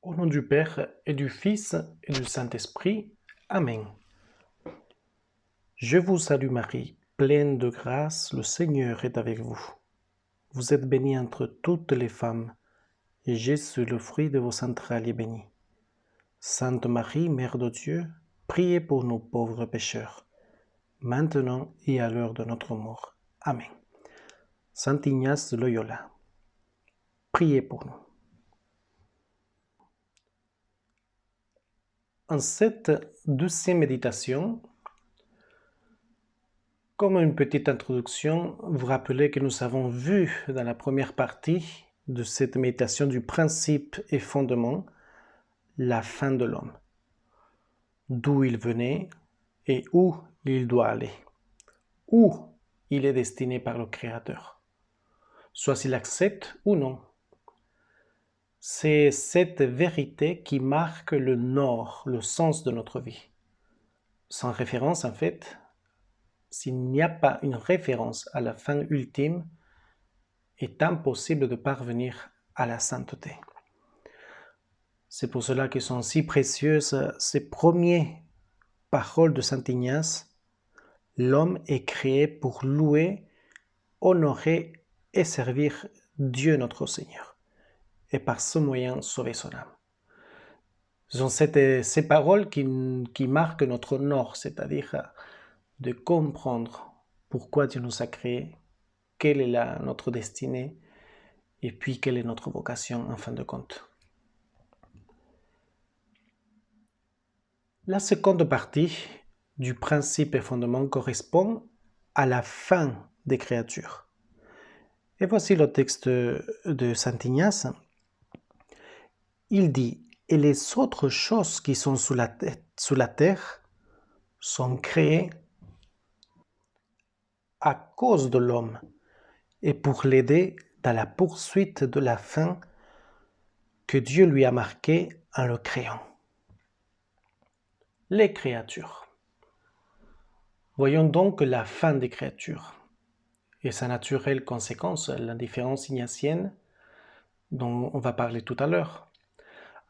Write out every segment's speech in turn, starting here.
Au nom du Père et du Fils et du Saint-Esprit. Amen. Je vous salue Marie, pleine de grâce, le Seigneur est avec vous. Vous êtes bénie entre toutes les femmes, et Jésus, le fruit de vos entrailles, est béni. Sainte Marie, Mère de Dieu, priez pour nous pauvres pécheurs, maintenant et à l'heure de notre mort. Amen. Saint Ignace de Loyola, priez pour nous. En cette deuxième méditation, comme une petite introduction, vous rappelez que nous avons vu dans la première partie de cette méditation du principe et fondement, la fin de l'homme, d'où il venait et où il doit aller, où il est destiné par le Créateur, soit s'il accepte ou non. C'est cette vérité qui marque le nord, le sens de notre vie. Sans référence, en fait, s'il n'y a pas une référence à la fin ultime, est impossible de parvenir à la sainteté. C'est pour cela que sont si précieuses ces premières paroles de Saint Ignace. L'homme est créé pour louer, honorer et servir Dieu notre Seigneur, et par ce moyen sauver son âme. Ce sont ces paroles qui marquent notre nord, c'est-à-dire de comprendre pourquoi Dieu nous a créés, quelle est notre destinée, et puis quelle est notre vocation en fin de compte. La seconde partie du principe et fondement correspond à la fin des créatures. Et voici le texte de Saint Ignace. Il dit « Et les autres choses qui sont sous la terre sont créées à cause de l'homme et pour l'aider dans la poursuite de la fin que Dieu lui a marquée en le créant. » Les créatures. Voyons donc la fin des créatures et sa naturelle conséquence, l'indifférence ignatienne dont on va parler tout à l'heure.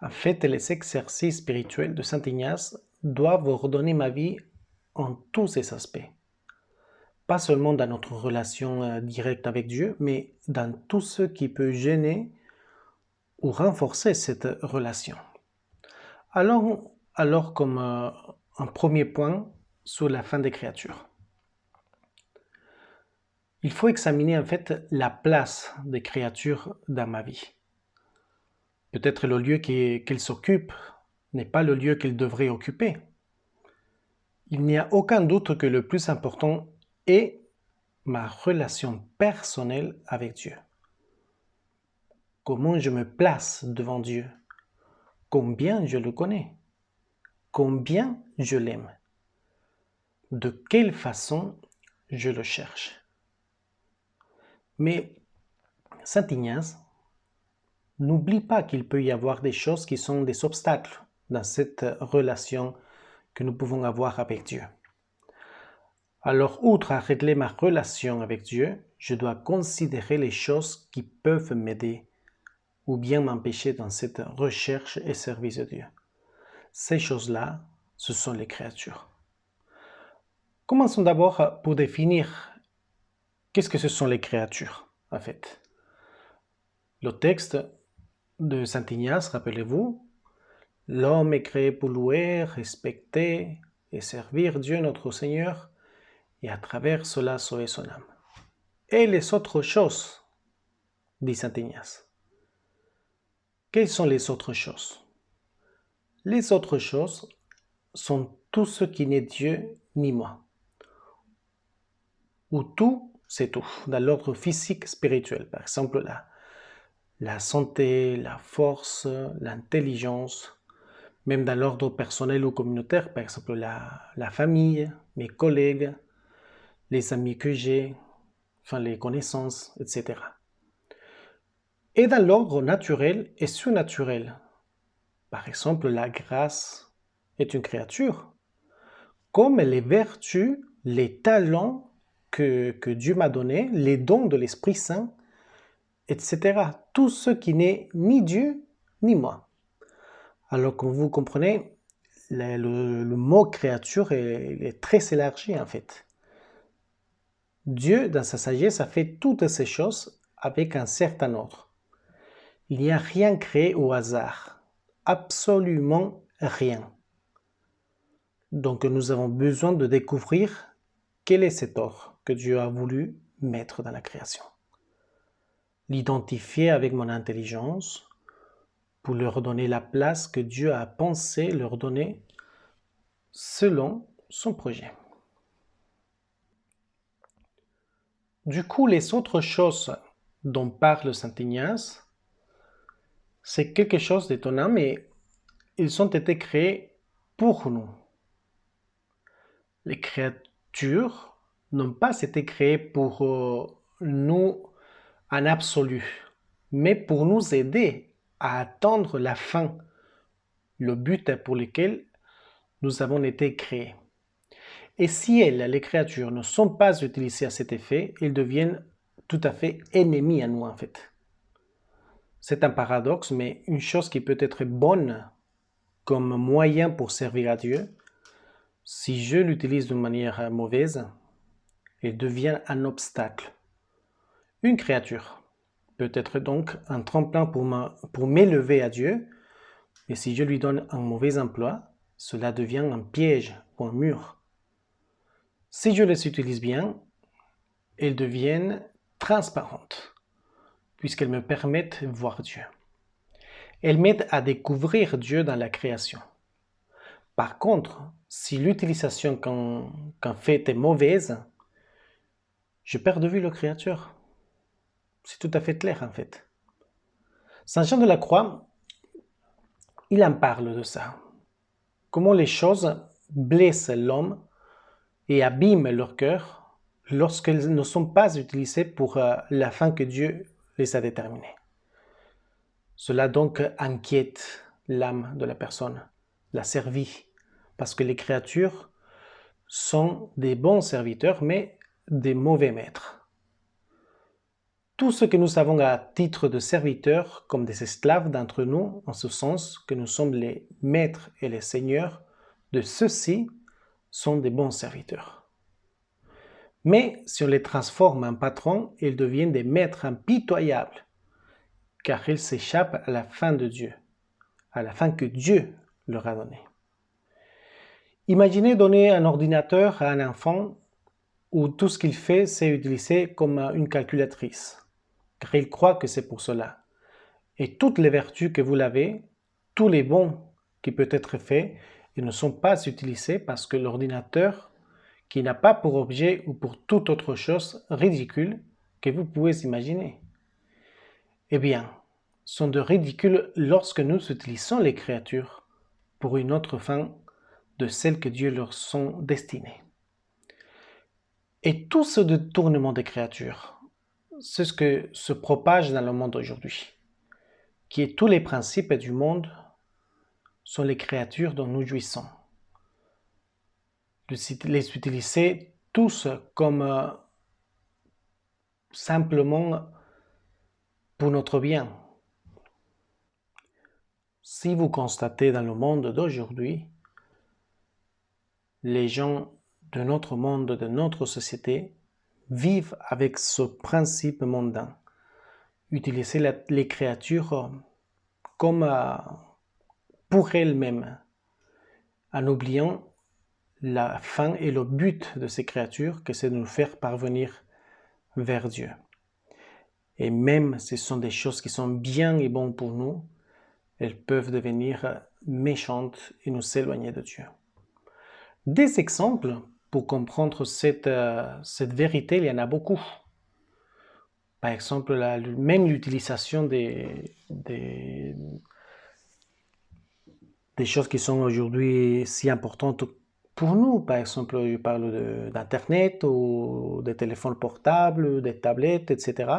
En fait, les exercices spirituels de Saint Ignace doivent ordonner ma vie en tous ses aspects. Pas seulement dans notre relation directe avec Dieu, mais dans tout ce qui peut gêner ou renforcer cette relation. Alors comme un premier point sur la fin des créatures. Il faut examiner en fait la place des créatures dans ma vie. Peut-être le lieu qu'elles s'occupent n'est pas le lieu qu'elles devraient occuper. Il n'y a aucun doute que le plus important est ma relation personnelle avec Dieu. Comment je me place devant Dieu? Combien je le connais? Combien je l'aime? De quelle façon je le cherche? Mais Saint Ignace n'oublie pas qu'il peut y avoir des choses qui sont des obstacles dans cette relation que nous pouvons avoir avec Dieu. Alors, outre à régler ma relation avec Dieu, je dois considérer les choses qui peuvent m'aider ou bien m'empêcher dans cette recherche et service de Dieu. Ces choses-là, ce sont les créatures. Commençons d'abord pour définir qu'est-ce que ce sont les créatures, en fait. Le texte de Saint Ignace, rappelez-vous, l'homme est créé pour louer, respecter et servir Dieu notre Seigneur, et à travers cela sauver son âme. Et les autres choses, dit Saint Ignace. Quelles sont les autres choses? Les autres choses sont tout ce qui n'est Dieu ni moi. Ou tout, c'est tout, dans l'ordre physique spirituel. Par exemple, la santé, la force, l'intelligence, même dans l'ordre personnel ou communautaire, par exemple la famille, mes collègues, les amis que j'ai, enfin les connaissances, etc. Et dans l'ordre naturel et surnaturel, par exemple la grâce est une créature, comme les vertus, les talents que Dieu m'a donnés, les dons de l'Esprit Saint, etc. Tout ce qui n'est ni Dieu ni moi. Alors, comme vous comprenez, le mot créature est très élargi en fait. Dieu, dans sa sagesse, a fait toutes ces choses avec un certain ordre. Il n'y a rien créé au hasard, absolument rien. Donc nous avons besoin de découvrir quel est cet ordre que Dieu a voulu mettre dans la création. L'identifier avec mon intelligence pour leur donner la place que Dieu a pensé leur donner selon son projet. Du coup, les autres choses dont parle Saint Ignace, c'est quelque chose d'étonnant, mais ils ont été créés pour nous. Les créatures n'ont pas été créées pour nous en absolu, mais pour nous aider à atteindre la fin, le but pour lequel nous avons été créés. Et si elles, les créatures, ne sont pas utilisées à cet effet, elles deviennent tout à fait ennemies à nous en fait. C'est un paradoxe, mais une chose qui peut être bonne comme moyen pour servir à Dieu, si je l'utilise d'une manière mauvaise, elle devient un obstacle. Une créature peut être donc un tremplin pour m'élever à Dieu, et si je lui donne un mauvais emploi, cela devient un piège ou un mur. Si je les utilise bien, elles deviennent transparentes, puisqu'elles me permettent de voir Dieu. Elles m'aident à découvrir Dieu dans la création. Par contre, si l'utilisation qu'en fait est mauvaise, je perds de vue le Créateur. C'est tout à fait clair en fait. Saint Jean de la Croix, il en parle de ça. Comment les choses blessent l'homme et abîment leur cœur lorsqu'elles ne sont pas utilisées pour la fin que Dieu les a déterminée. Cela donc inquiète l'âme de la personne, la servit, parce que les créatures sont des bons serviteurs, mais des mauvais maîtres. Tout ce que nous savons à titre de serviteurs, comme des esclaves d'entre nous, en ce sens que nous sommes les maîtres et les seigneurs de ceux-ci, sont des bons serviteurs. Mais si on les transforme en patrons, ils deviennent des maîtres impitoyables, car ils s'échappent à la fin de Dieu, à la fin que Dieu leur a donnée. Imaginez donner un ordinateur à un enfant où tout ce qu'il fait, c'est utiliser comme une calculatrice, car il croit que c'est pour cela. Et toutes les vertus que vous l'avez, tous les bons qui peuvent être faits, ils ne sont pas utilisés parce que l'ordinateur, qui n'a pas pour objet ou pour toute autre chose ridicule que vous pouvez imaginer, eh bien, sont de ridicules lorsque nous utilisons les créatures pour une autre fin de celles que Dieu leur sont destinées. Et tout ce détournement des créatures, c'est ce que se propage dans le monde aujourd'hui, qui est tous les principes du monde sont les créatures dont nous jouissons. Les utiliser tous comme simplement pour notre bien. Si vous constatez dans le monde d'aujourd'hui, les gens de notre monde, de notre société, vivent avec ce principe mondain. Utiliser les créatures comme pour elles-mêmes, en oubliant la fin et le but de ces créatures, que c'est de nous faire parvenir vers Dieu. Et même si ce sont des choses qui sont bien et bonnes pour nous, elles peuvent devenir méchantes et nous éloigner de Dieu. Des exemples pour comprendre cette vérité, il y en a beaucoup. Par exemple, même l'utilisation des choses qui sont aujourd'hui si importantes pour nous. Par exemple, je parle d'Internet ou des téléphones portables, des tablettes, etc.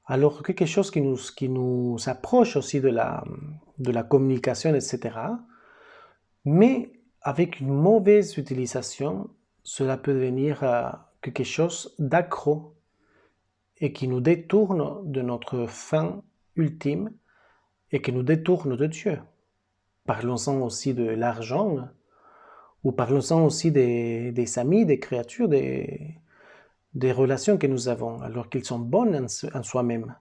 Alors, quelque chose qui nous approche aussi de la communication, etc. Mais avec une mauvaise utilisation, cela peut devenir quelque chose d'accro et qui nous détourne de notre fin ultime et qui nous détourne de Dieu. Parlons-en aussi de l'argent, ou parlons-en aussi des amis, des créatures, des relations que nous avons, alors qu'ils sont bonnes en soi-même.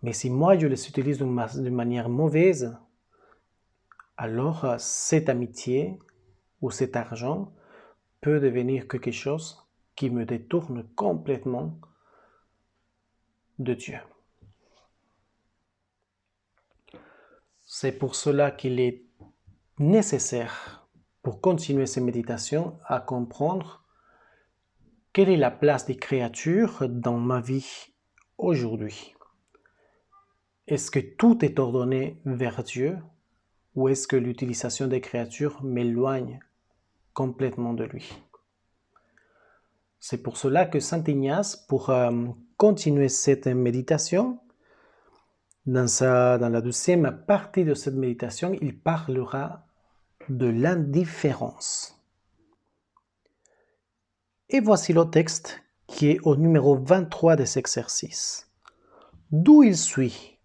Mais si moi je les utilise d'une manière mauvaise, alors cette amitié ou cet argent peut devenir quelque chose qui me détourne complètement de Dieu. C'est pour cela qu'il est nécessaire, pour continuer ces méditations, à comprendre quelle est la place des créatures dans ma vie aujourd'hui. Est-ce que tout est ordonné vers Dieu ou est-ce que l'utilisation des créatures m'éloigne complètement de lui? C'est pour cela que Saint Ignace, pour continuer cette méditation, dans la deuxième partie de cette méditation, il parlera de l'indifférence. Et voici le texte qui est au numéro 23 des exercices. D'où il suit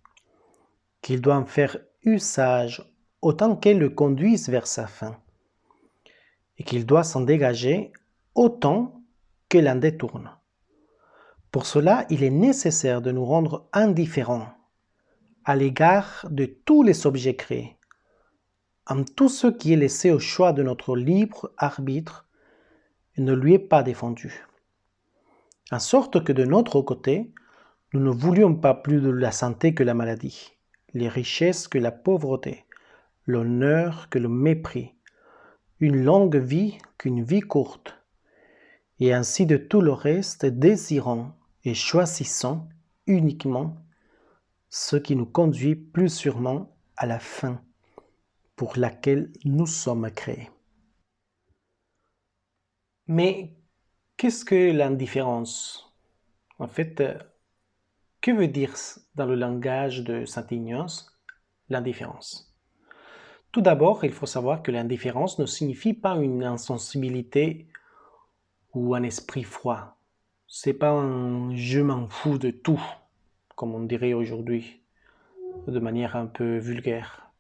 qu'il doit en faire usage autant qu'elle le conduise vers sa fin, et qu'il doit s'en dégager autant qu'elle en détourne. Pour cela, il est nécessaire de nous rendre indifférents à l'égard de tous les objets créés, en tout ce qui est laissé au choix de notre libre arbitre et ne lui est pas défendu. En sorte que de notre côté, nous ne voulions pas plus de la santé que la maladie, les richesses que la pauvreté, l'honneur que le mépris, une longue vie qu'une vie courte, et ainsi de tout le reste, désirant et choisissant uniquement ce qui nous conduit plus sûrement à la fin pour laquelle nous sommes créés. Mais qu'est-ce que l'indifférence? En fait, que veut dire dans le langage de Saint Ignace l'indifférence? Tout d'abord, il faut savoir que l'indifférence ne signifie pas une insensibilité ou un esprit froid. C'est pas un je m'en fous de tout, comme on dirait aujourd'hui, de manière un peu vulgaire.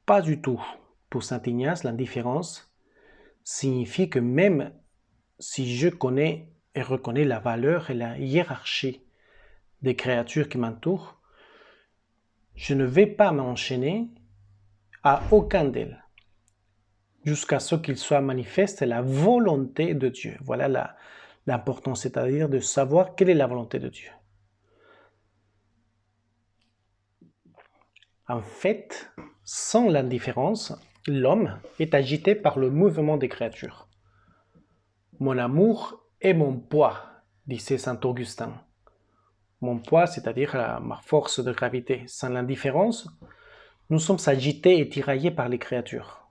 Pas du tout. Pour Saint Ignace, l'indifférence signifie que même si je connais et reconnais la valeur et la hiérarchie des créatures qui m'entourent, je ne vais pas m'enchaîner à aucun d'elles, jusqu'à ce qu'il soit manifeste la volonté de Dieu. Voilà l'important, c'est-à-dire de savoir quelle est la volonté de Dieu. En fait, sans l'indifférence, l'homme est agité par le mouvement des créatures. Mon amour est mon poids, disait saint Augustin. Mon poids, c'est-à-dire ma force de gravité. Sans l'indifférence, nous sommes agités et tiraillés par les créatures.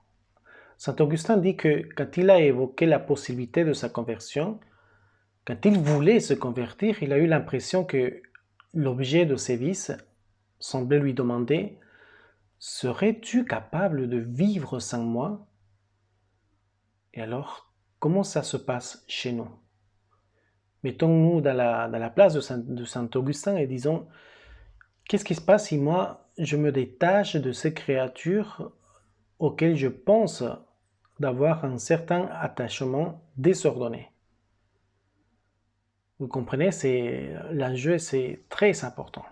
Saint Augustin dit que quand il a évoqué la possibilité de sa conversion, quand il voulait se convertir, il a eu l'impression que l'objet de ses vices semblait lui demander « Serais-tu capable de vivre sans moi ?» Et alors, comment ça se passe chez nous? Mettons-nous dans la place de Saint Augustin et disons « Qu'est-ce qui se passe si moi, je me détache de ces créatures auxquelles je pense d'avoir un certain attachement désordonné ?» Vous comprenez, l'enjeu, c'est très important.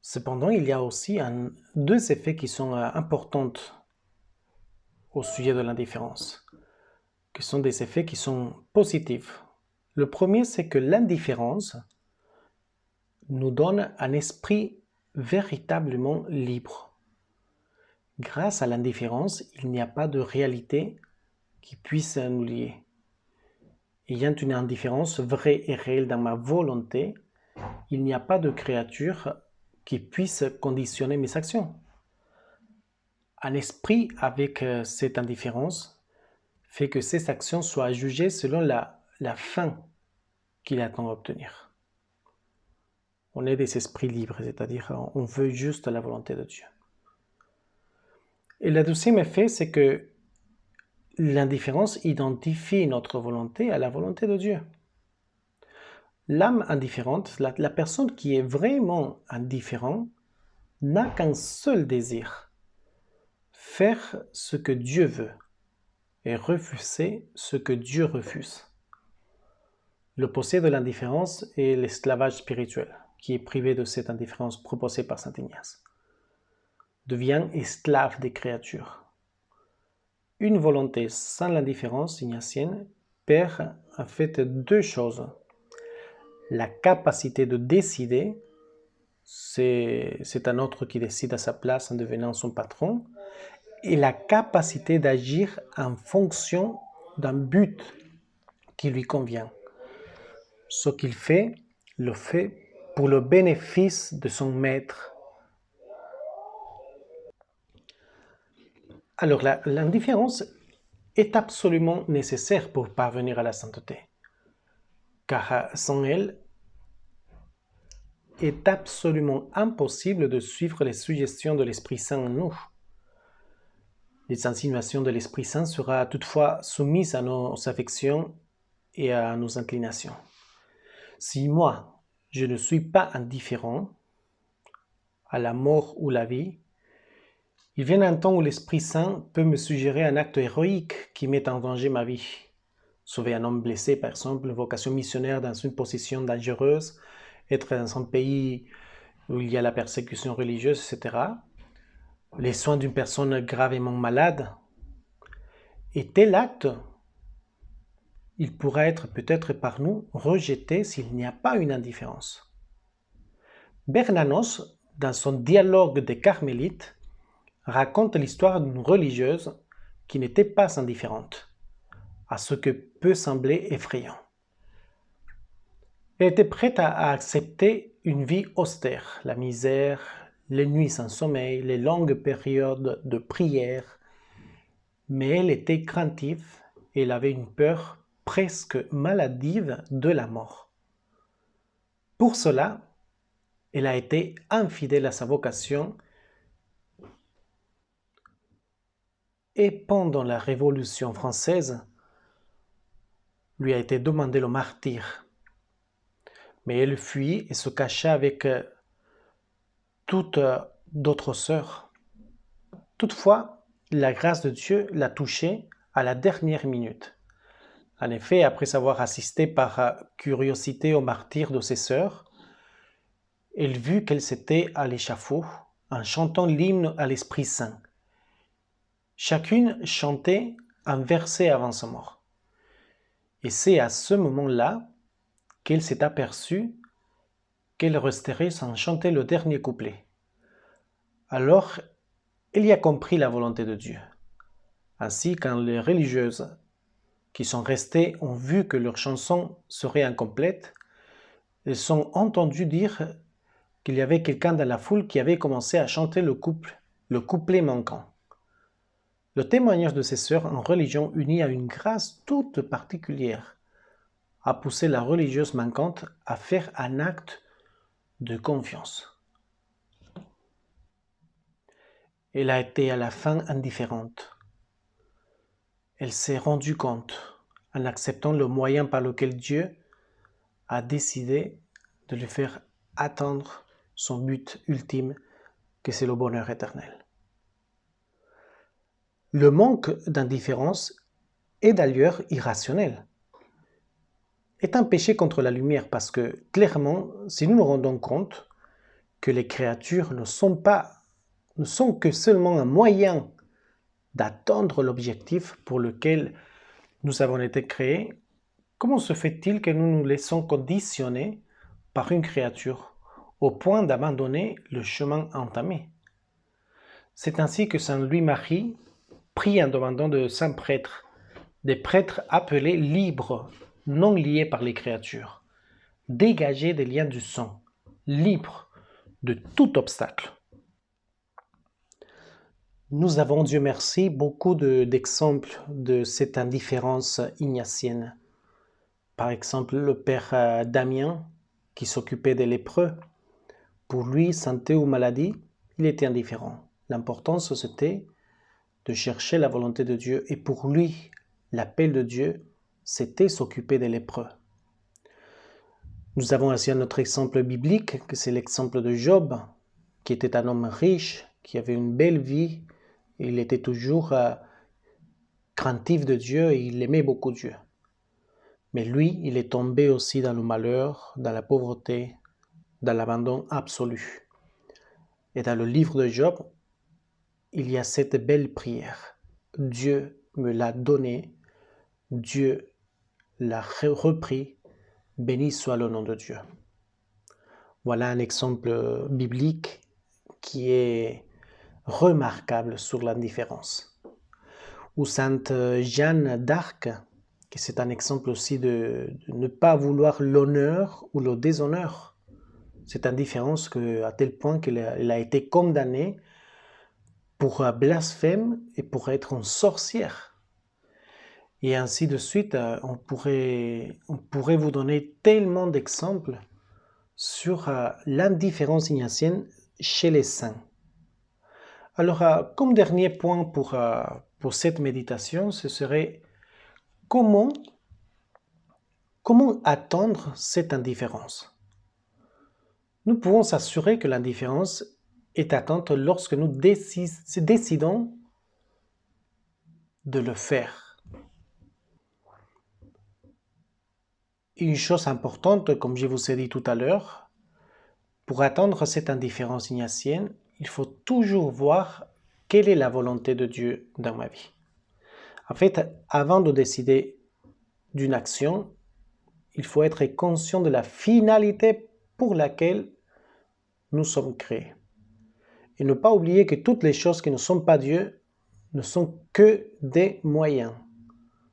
Cependant, il y a aussi deux effets qui sont importants au sujet de l'indifférence, qui sont des effets qui sont positifs. Le premier, c'est que l'indifférence nous donne un esprit véritablement libre. Grâce à l'indifférence, il n'y a pas de réalité qui puisse nous lier. Ayant une indifférence vraie et réelle dans ma volonté, il n'y a pas de créature qui puisse conditionner mes actions. Un esprit avec cette indifférence fait que ces actions soient jugées selon la fin qu'il attend d'obtenir. On est des esprits libres, c'est-à-dire on veut juste la volonté de Dieu. Et le deuxième effet, c'est que l'indifférence identifie notre volonté à la volonté de Dieu. L'âme indifférente, la personne qui est vraiment indifférente, n'a qu'un seul désir, faire ce que Dieu veut et refuser ce que Dieu refuse. L'opposé de l'indifférence est l'esclavage spirituel, qui est privé de cette indifférence proposée par saint Ignace. Devient esclave des créatures. Une volonté sans l'indifférence ignatienne perd en fait deux choses. La capacité de décider, c'est un autre qui décide à sa place en devenant son patron, et la capacité d'agir en fonction d'un but qui lui convient. Ce qu'il fait, le fait pour le bénéfice de son maître. Alors, l'indifférence est absolument nécessaire pour parvenir à la sainteté, car sans elle, il est absolument impossible de suivre les suggestions de l'Esprit Saint en nous. Les insinuations de l'Esprit Saint seront toutefois soumises à nos affections et à nos inclinations. Si moi, je ne suis pas indifférent à la mort ou la vie, il vient un temps où l'Esprit Saint peut me suggérer un acte héroïque qui met en danger ma vie. Sauver un homme blessé, par exemple, une vocation missionnaire dans une position dangereuse, être dans un pays où il y a la persécution religieuse, etc. Les soins d'une personne gravement malade. Et tel acte, il pourra être peut-être par nous rejeté s'il n'y a pas une indifférence. Bernanos, dans son dialogue des Carmélites, raconte l'histoire d'une religieuse qui n'était pas indifférente à ce que peut sembler effrayant. Elle était prête à accepter une vie austère, la misère, les nuits sans sommeil, les longues périodes de prière, mais elle était craintive et elle avait une peur presque maladive de la mort. Pour cela, elle a été infidèle à sa vocation et pendant la Révolution française, lui a été demandé le martyre. Mais elle fuit et se cacha avec toutes d'autres sœurs. Toutefois, la grâce de Dieu l'a touchée à la dernière minute. En effet, après avoir assisté par curiosité au martyre de ses sœurs, elle vit qu'elle s'était à l'échafaud en chantant l'hymne à l'Esprit Saint. Chacune chantait un verset avant sa mort. Et c'est à ce moment-là qu'elle s'est aperçue qu'elle resterait sans chanter le dernier couplet. Alors, elle y a compris la volonté de Dieu. Ainsi, quand les religieuses qui sont restées ont vu que leur chanson serait incomplète, elles ont entendu dire qu'il y avait quelqu'un dans la foule qui avait commencé à chanter le couplet manquant. Le témoignage de ces sœurs en religion unie à une grâce toute particulière a poussé la religieuse manquante à faire un acte de confiance. Elle a été à la fin indifférente. Elle s'est rendue compte, en acceptant le moyen par lequel Dieu a décidé de lui faire atteindre son but ultime, que c'est le bonheur éternel. Le manque d'indifférence est d'ailleurs irrationnel. Est un péché contre la lumière parce que, clairement, si nous nous rendons compte que les créatures ne sont que seulement un moyen d'atteindre l'objectif pour lequel nous avons été créés, comment se fait-il que nous nous laissons conditionner par une créature au point d'abandonner le chemin entamé? C'est ainsi que saint Louis-Marie prie en demandant de saints prêtres, des prêtres appelés libres, non liés par les créatures, dégagés des liens du sang, libres de tout obstacle. Nous avons, Dieu merci, beaucoup d'exemples de cette indifférence ignatienne. Par exemple, le père Damien, qui s'occupait des lépreux. Pour lui, santé ou maladie, il était indifférent. L'importance, c'était de chercher la volonté de Dieu. Et pour lui, l'appel de Dieu, c'était s'occuper des lépreux. Nous avons aussi un autre exemple biblique, que c'est l'exemple de Job, qui était un homme riche, qui avait une belle vie. Il était toujours craintif de Dieu et il aimait beaucoup Dieu. Mais lui, il est tombé aussi dans le malheur, dans la pauvreté, dans l'abandon absolu. Et dans le livre de Job, il y a cette belle prière. Dieu me l'a donné, Dieu l'a repris, béni soit le nom de Dieu. Voilà un exemple biblique qui est remarquable sur l'indifférence. Ou Sainte Jeanne d'Arc, qui c'est un exemple aussi de ne pas vouloir l'honneur ou le déshonneur. Cette indifférence à tel point qu'elle a été condamnée pour blasphème et pour être une sorcière. Et ainsi de suite, on pourrait vous donner tellement d'exemples sur l'indifférence ignatienne chez les saints. Alors, comme dernier point pour cette méditation, ce serait comment attendre cette indifférence. Nous pouvons s'assurer que l'indifférence est atteinte lorsque nous décidons de le faire. Une chose importante, comme je vous ai dit tout à l'heure, pour atteindre cette indifférence ignatienne, il faut toujours voir quelle est la volonté de Dieu dans ma vie. En fait, avant de décider d'une action, il faut être conscient de la finalité pour laquelle nous sommes créés. Et ne pas oublier que toutes les choses qui ne sont pas Dieu ne sont que des moyens.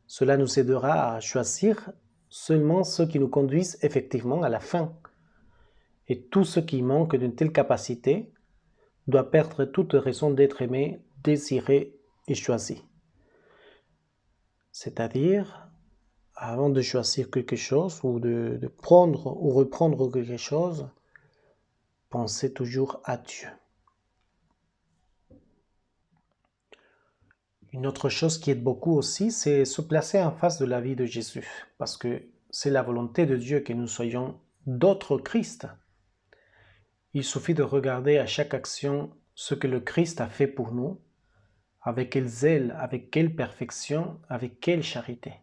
Cela nous aidera à choisir seulement ceux qui nous conduisent effectivement à la fin. Et tout ce qui manque d'une telle capacité doit perdre toute raison d'être aimé, désiré et choisi. C'est-à-dire, avant de choisir quelque chose ou de prendre ou reprendre quelque chose, pensez toujours à Dieu. Une autre chose qui aide beaucoup aussi, c'est se placer en face de la vie de Jésus, parce que c'est la volonté de Dieu que nous soyons d'autres Christ. Il suffit de regarder à chaque action ce que le Christ a fait pour nous, avec quel zèle, avec quelle perfection, avec quelle charité.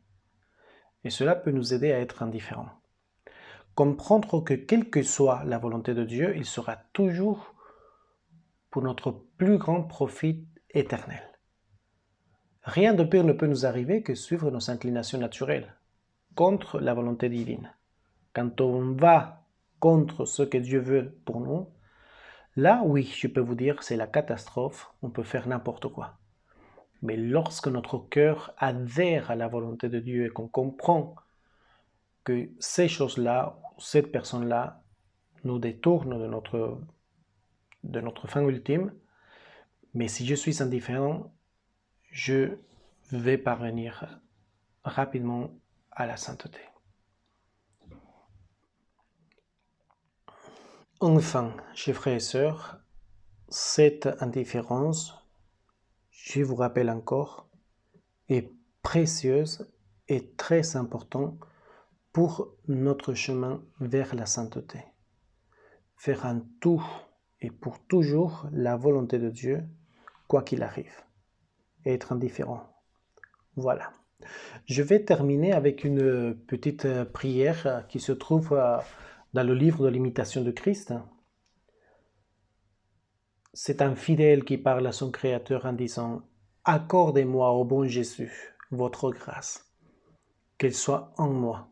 Et cela peut nous aider à être indifférents. Comprendre que quelle que soit la volonté de Dieu, il sera toujours pour notre plus grand profit éternel. Rien de pire ne peut nous arriver que suivre nos inclinations naturelles, contre la volonté divine. Quand on va contre ce que Dieu veut pour nous, là, oui, je peux vous dire, c'est la catastrophe, on peut faire n'importe quoi. Mais lorsque notre cœur adhère à la volonté de Dieu et qu'on comprend que ces choses-là, cette personne-là, nous détourne de notre fin ultime, mais si je suis indifférent, je vais parvenir rapidement à la sainteté. Enfin, chers frères et sœurs, cette indifférence, je vous rappelle encore, est précieuse et très importante pour notre chemin vers la sainteté. Faire en tout et pour toujours la volonté de Dieu, quoi qu'il arrive. Et être indifférent. Voilà. Je vais terminer avec une petite prière qui se trouve dans le livre de l'imitation de Christ. C'est un fidèle qui parle à son Créateur en disant « Accordez-moi, ô bon Jésus, votre grâce, qu'elle soit en moi,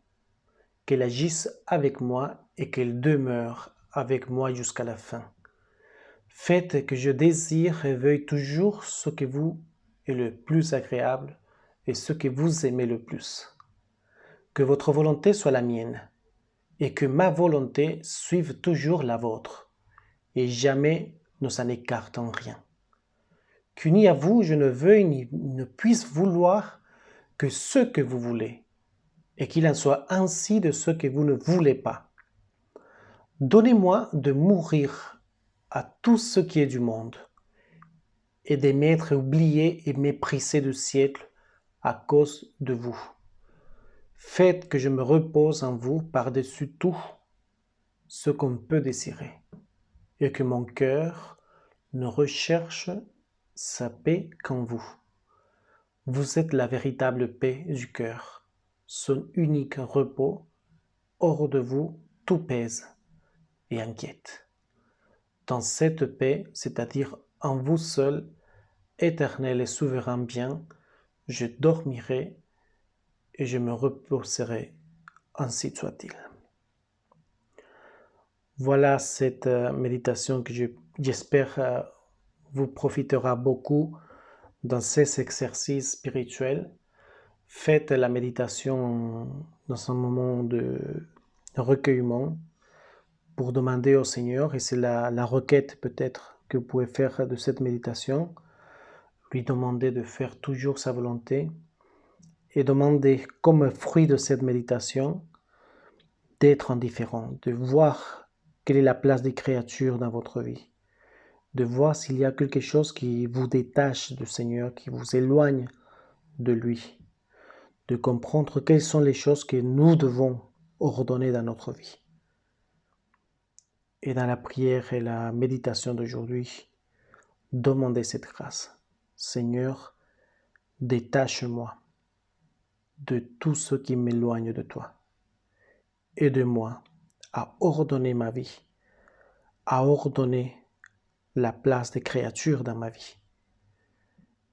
qu'elle agisse avec moi et qu'elle demeure avec moi jusqu'à la fin. Faites que je désire et veuille toujours ce que vous est le plus agréable et ce que vous aimez le plus. Que votre volonté soit la mienne et que ma volonté suive toujours la vôtre et jamais ne s'en écarte en rien. Qu'uni à vous, je ne veuille ni ne puisse vouloir que ce que vous voulez et qu'il en soit ainsi de ce que vous ne voulez pas. Donnez-moi de mourir à tout ce qui est du monde et de m'être oublié et méprisé du siècle à cause de vous. Faites que je me repose en vous par-dessus tout ce qu'on peut désirer. et que mon cœur ne recherche sa paix qu'en vous. Vous êtes la véritable paix du cœur, son unique repos. Hors de vous, tout pèse et inquiète. Dans cette paix, c'est-à-dire en vous seul, éternel et souverain bien, je dormirai et je me reposerai, ainsi soit-il. Voilà cette méditation que j'espère vous profitera beaucoup dans ces exercices spirituels. Faites la méditation dans un moment de recueillement pour demander au Seigneur, et c'est la requête peut-être que vous pouvez faire de cette méditation, lui demander de faire toujours sa volonté et demander comme fruit de cette méditation d'être indifférent, de voir quelle est la place des créatures dans votre vie, de voir s'il y a quelque chose qui vous détache du Seigneur, qui vous éloigne de lui, de comprendre quelles sont les choses que nous devons ordonner dans notre vie. Et dans la prière et la méditation d'aujourd'hui, demandez cette grâce. Seigneur, détache-moi de tout ce qui m'éloigne de toi. Aide-moi à ordonner ma vie, à ordonner la place des créatures dans ma vie.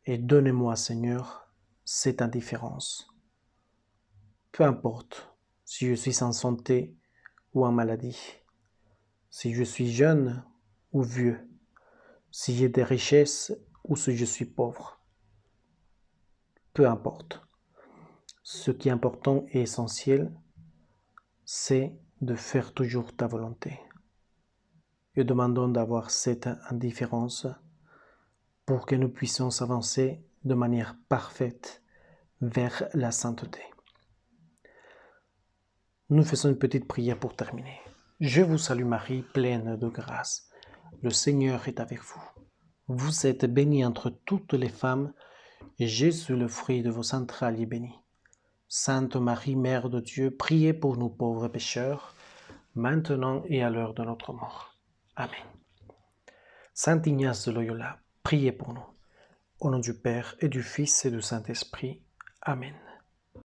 Et donnez-moi, Seigneur, cette indifférence. Peu importe si je suis en santé ou en maladie, si je suis jeune ou vieux, si j'ai des richesses ou si je suis pauvre. Peu importe. Ce qui est important et essentiel, c'est de faire toujours ta volonté. Et demandons d'avoir cette indifférence pour que nous puissions avancer de manière parfaite vers la sainteté. Nous faisons une petite prière pour terminer. Je vous salue Marie, pleine de grâce. Le Seigneur est avec vous. Vous êtes bénie entre toutes les femmes, et Jésus, le fruit de vos entrailles, est béni. Sainte Marie, Mère de Dieu, priez pour nous pauvres pécheurs, maintenant et à l'heure de notre mort. Amen. Saint Ignace de Loyola, priez pour nous. Au nom du Père et du Fils et du Saint-Esprit. Amen.